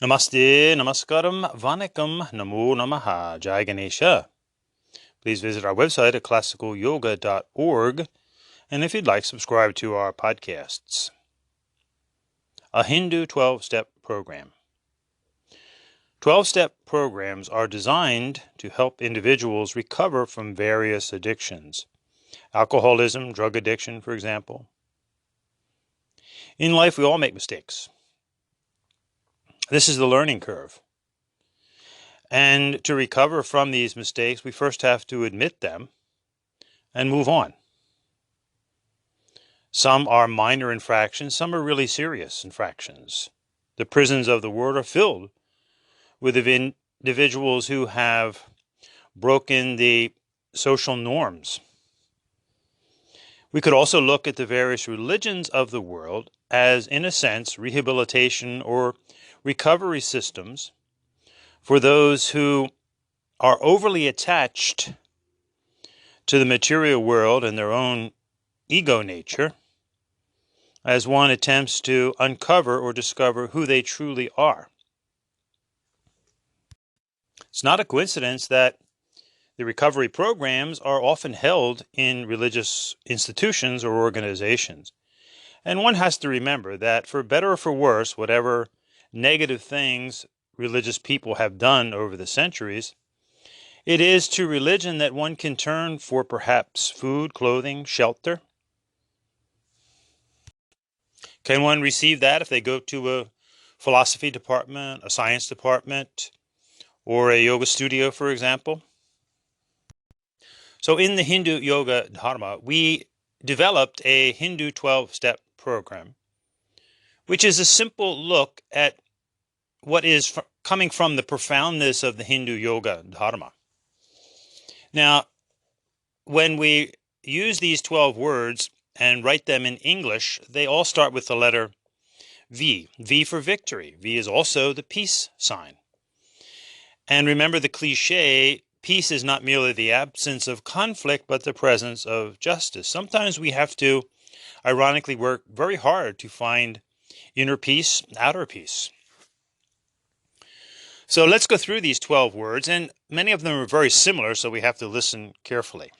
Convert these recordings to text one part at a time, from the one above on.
Namaste, namaskaram, vanakkam, namo namaha, Jai Ganesha. Please visit our website at classicalyoga.org, and if you'd like, subscribe to our podcasts. A Hindu 12-step program. 12-step programs are designed to help individuals recover from various addictions. Alcoholism, drug addiction, for example. In life, we all make mistakes. This is the learning curve. And to recover from these mistakes, we first have to admit them and move on. Some are minor infractions, some are really serious infractions. The prisons of the world are filled with individuals who have broken the social norms. We could also look at the various religions of the world as, in a sense, rehabilitation or recovery systems for those who are overly attached to the material world and their own ego nature, as one attempts to uncover or discover who they truly are. It's not a coincidence that the recovery programs are often held in religious institutions or organizations. And one has to remember that for better or for worse, whatever negative things religious people have done over the centuries, it is to religion that one can turn for perhaps food, clothing, shelter. Can one receive that if they go to a philosophy department, a science department, or a yoga studio, for example? So in the Hindu Yoga Dharma, we developed a Hindu 12-step program, which is a simple look at what is coming from the profoundness of the Hindu Yoga Dharma. Now, when we use these 12 words and write them in English, they all start with the letter V. V for victory. V is also the peace sign. And remember the cliche, peace is not merely the absence of conflict, but the presence of justice. Sometimes we have to, ironically, work very hard to find inner peace, outer peace. So let's go through these 12 words, and many of them are very similar, so we have to listen carefully.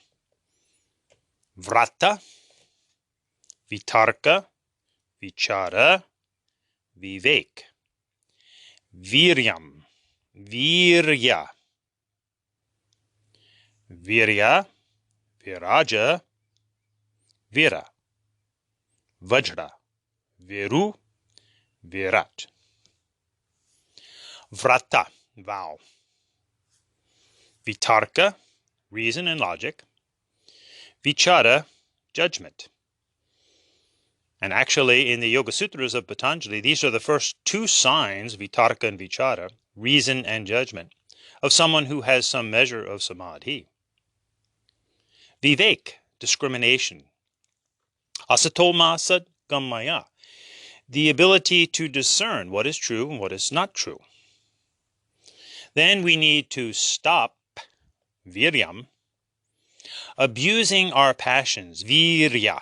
Vrata, vitarka, vichara, vivek. Viryam, virya. Virya, viraja, vira. Vajra, viru, virat. Vrata, vow. Vitarka, reason and logic. Vichara, judgment. And actually, in the Yoga Sutras of Patanjali, these are the first two signs, vitarka and vichara, reason and judgment, of someone who has some measure of samadhi. Vivek, discrimination. Asatoma sadgamaya, the ability to discern what is true and what is not true. Then we need to stop, viryam, abusing our passions, virya.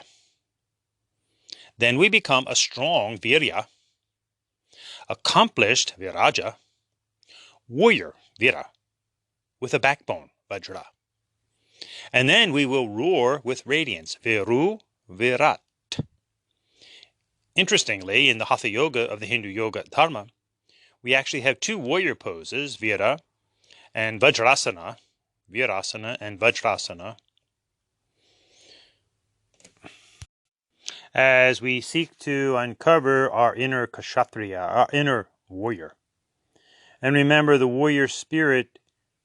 Then we become a strong virya, accomplished viraja, warrior vira, with a backbone, vajra. And then we will roar with radiance, viru, virat. Interestingly, in the Hatha Yoga of the Hindu Yoga Dharma, we actually have two warrior poses, vira and vajrasana, virasana and vajrasana, as we seek to uncover our inner kshatriya, our inner warrior. And remember, the warrior spirit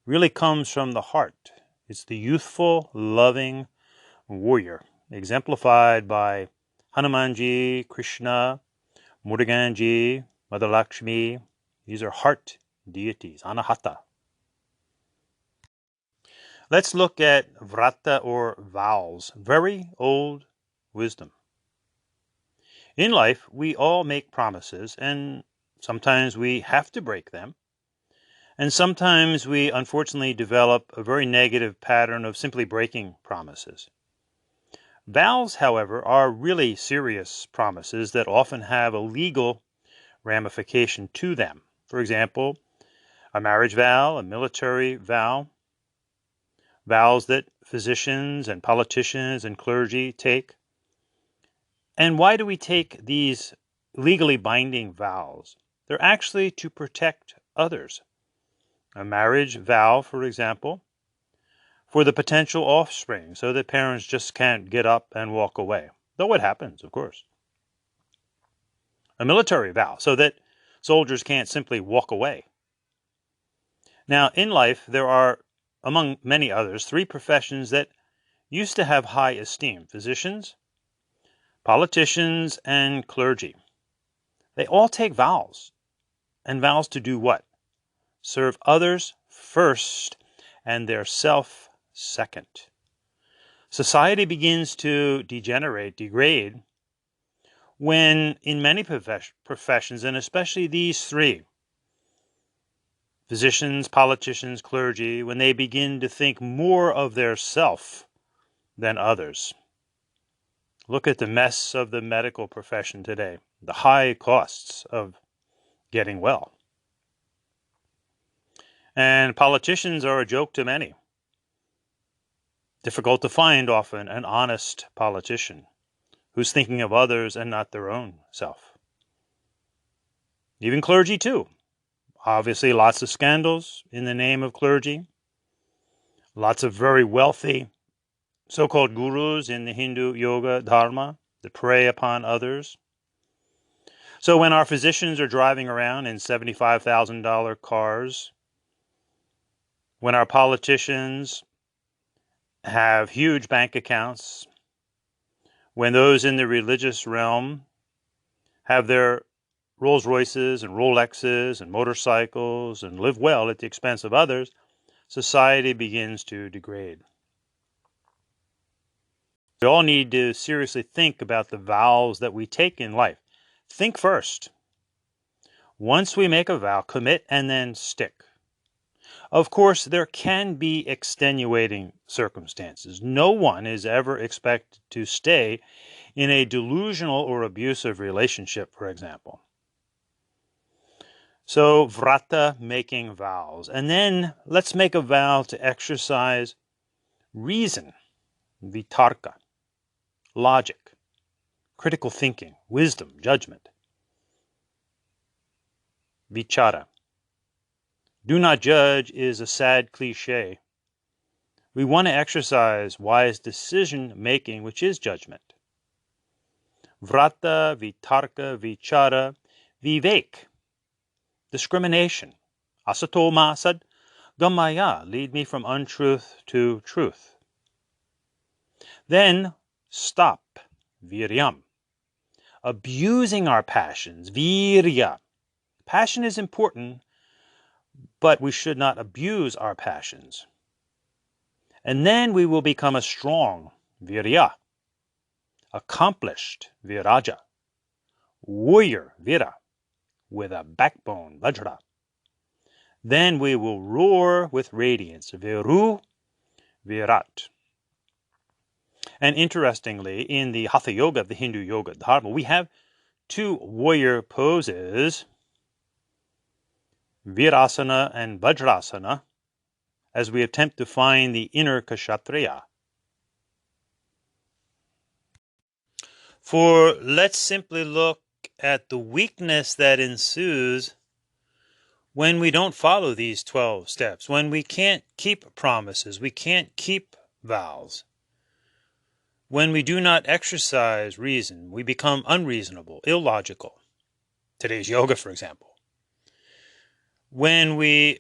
really comes from the heart. It's the youthful, loving warrior, exemplified by Hanumanji, Krishna, Muruganji, Mother Lakshmi. These are heart deities, anahata. Let's look at vrata or vows, very old wisdom. In life, we all make promises, and sometimes we have to break them. And sometimes we, unfortunately, develop a very negative pattern of simply breaking promises. Vows, however, are really serious promises that often have a legal ramification to them. For example, a marriage vow, a military vow, vows that physicians and politicians and clergy take. And why do we take these legally binding vows? They're actually to protect others. A marriage vow, for example, for the potential offspring, so that parents just can't get up and walk away. Though it happens, of course. A military vow, so that soldiers can't simply walk away. Now, in life, there are, among many others, 3 professions that used to have high esteem: physicians, politicians, and clergy. They all take vows. And vows to do what? Serve others first and their self second. Society begins to degrade, when in many professions, and especially these 3, physicians, politicians, clergy, when they begin to think more of their self than others. Look at the mess of the medical profession today, the high costs of getting well. And politicians are a joke to many. Difficult to find often an honest politician who's thinking of others and not their own self. Even clergy too. Obviously lots of scandals in the name of clergy. Lots of very wealthy so-called gurus in the Hindu yoga dharma that prey upon others. So when our physicians are driving around in $75,000 cars, when our politicians have huge bank accounts, when those in the religious realm have their Rolls Royces and Rolexes and motorcycles and live well at the expense of others, society begins to degrade. We all need to seriously think about the vows that we take in life. Think first. Once we make a vow, commit and then stick. Of course, there can be extenuating circumstances. No one is ever expected to stay in a delusional or abusive relationship, for example. So, vrata, making vows. And then let's make a vow to exercise reason, vitarka, logic, critical thinking, wisdom, judgment. Vichara. Do not judge is a sad cliche. We want to exercise wise decision making, which is judgment. Vrata, vitarka, vichara, vivek. Discrimination. Asato masad, gamaya, lead me from untruth to truth. Then stop, viryam. Abusing our passions, virya. Passion is important, but we should not abuse our passions. And then we will become a strong, virya, accomplished, viraja, warrior, vira, with a backbone, vajra. Then we will roar with radiance, viru, virat. And interestingly, in the Hatha Yoga, the Hindu yoga dharma, we have 2 warrior poses, virasana and vajrasana, as we attempt to find the inner kshatriya. For let's simply look at the weakness that ensues when we don't follow these 12 steps, when we can't keep promises, we can't keep vows. When we do not exercise reason, we become unreasonable, illogical. Today's yoga, for example. When we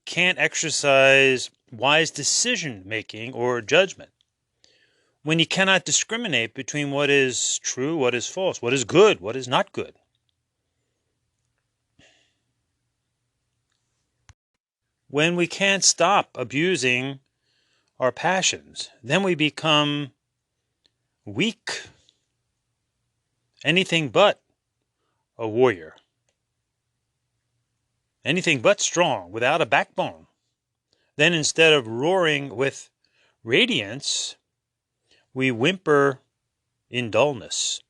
can't exercise wise decision-making or judgment. When you cannot discriminate between what is true, what is false, what is good, what is not good. When we can't stop abusing our passions, then we become weak, anything but a warrior, anything but strong, without a backbone. Then instead of roaring with radiance, we whimper in dullness.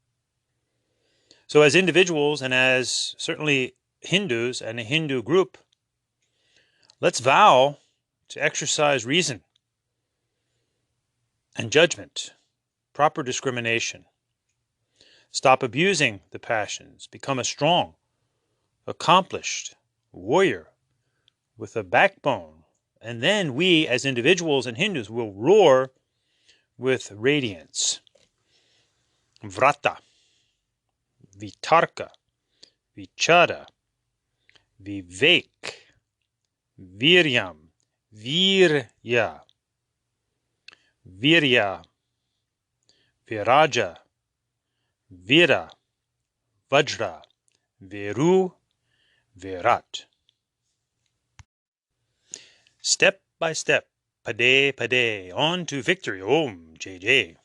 So as individuals, and as certainly Hindus and a Hindu group, let's vow to exercise reason and judgment, proper discrimination, stop abusing the passions, become a strong, accomplished warrior with a backbone, and then we as individuals and Hindus will roar with radiance. Vrata, Vitarka, Vichara, Vivek, Viryam, Virya, Virya, Viraja, Vira, Vajra, Viru, Virat. Step by step, pade pade, on to victory. Om JJ.